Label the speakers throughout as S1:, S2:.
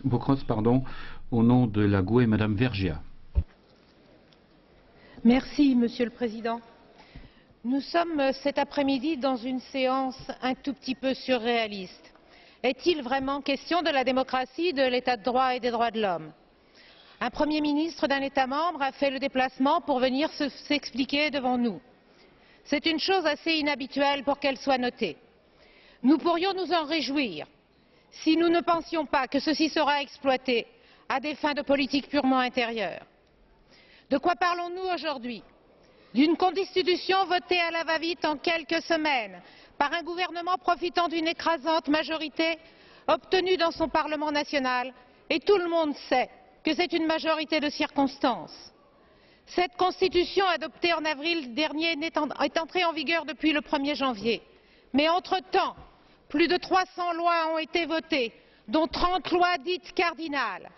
S1: Bokros, au nom de la GUE, Madame Vergiat.
S2: Merci, Monsieur le Président. Nous sommes cet après-midi dans une séance un tout petit peu surréaliste. Est-il vraiment question de la démocratie, de l'état de droit et des droits de l'homme? Un Premier ministre d'un État membre a fait le déplacement pour venir s'expliquer devant nous. C'est une chose assez inhabituelle pour qu'elle soit notée. Nous pourrions nous en réjouir si nous ne pensions pas que ceci sera exploité à des fins de politique purement intérieure. De quoi parlons-nous aujourd'hui? D'une constitution votée à la va-vite en quelques semaines par un gouvernement profitant d'une écrasante majorité obtenue dans son Parlement national, et tout le monde sait que c'est une majorité de circonstance. Cette constitution adoptée en avril dernier est entrée en vigueur depuis le 1er janvier. Mais entre-temps, plus de 300 lois ont été votées, dont 30 lois dites cardinales,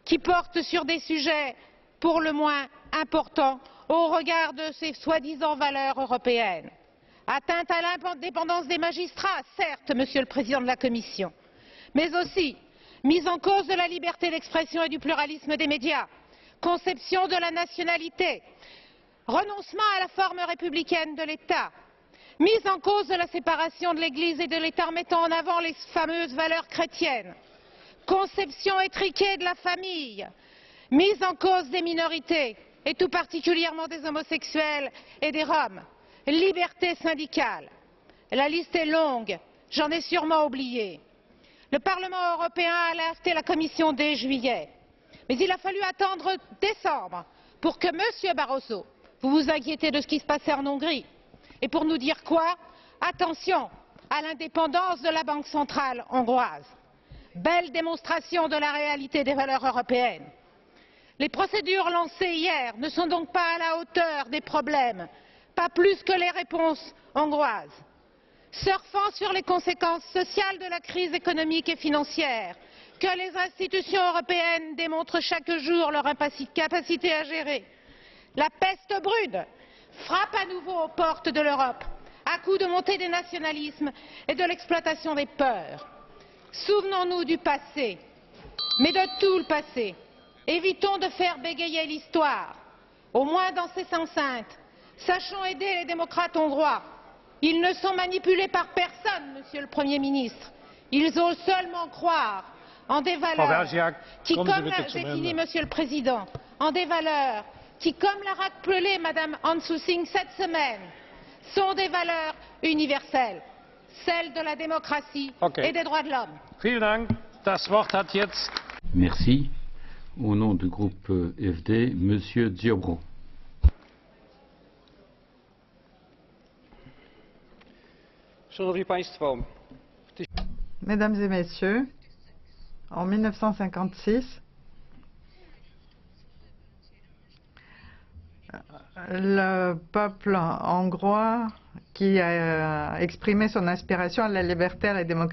S2: qui portent sur des sujets pour le moins importants au regard de ces soi-disant valeurs européennes. Atteinte à l'indépendance des magistrats, certes, Monsieur le Président de la Commission, mais aussi mise en cause de la liberté d'expression et du pluralisme des médias, conception de la nationalité, renoncement à la forme républicaine de l'État, mise en cause de la séparation de l'Église et de l'État en mettant en avant les fameuses valeurs chrétiennes, conception étriquée de la famille, mise en cause des minorités, et tout particulièrement des homosexuels et des Roms, liberté syndicale. La liste est longue, j'en ai sûrement oublié. Le Parlement européen a alerté la Commission dès juillet, mais il a fallu attendre décembre pour que M. Barroso, vous vous inquiétez de ce qui se passait en Hongrie, et pour nous dire quoi? Attention à l'indépendance de la Banque centrale hongroise. Belle démonstration de la réalité des valeurs européennes. Les procédures lancées hier ne sont donc pas à la hauteur des problèmes, pas plus que les réponses hongroises. Surfant sur les conséquences sociales de la crise économique et financière que les institutions européennes démontrent chaque jour leur incapacité à gérer, la peste brune frappe à nouveau aux portes de l'Europe à coups de montée des nationalismes et de l'exploitation des peurs. Souvenons-nous du passé, mais de tout le passé. Évitons de faire bégayer l'histoire. Au moins dans ces enceintes, sachons aider les démocrates hongrois. Ils ne sont manipulés par personne, Monsieur le Premier ministre. Ils osent seulement croire en des valeurs qui, comme j'ai fini, Monsieur le Président, en des valeurs qui, comme l'a rappelé Madame Aung San Suu Kyi cette semaine, sont des valeurs universelles, celles de la démocratie et des droits de l'homme.
S1: Merci. Au nom du groupe FD, Monsieur Ziobro.
S3: Mesdames et Messieurs, en 1956, le peuple hongrois qui a exprimé son aspiration à la liberté et à la démocratie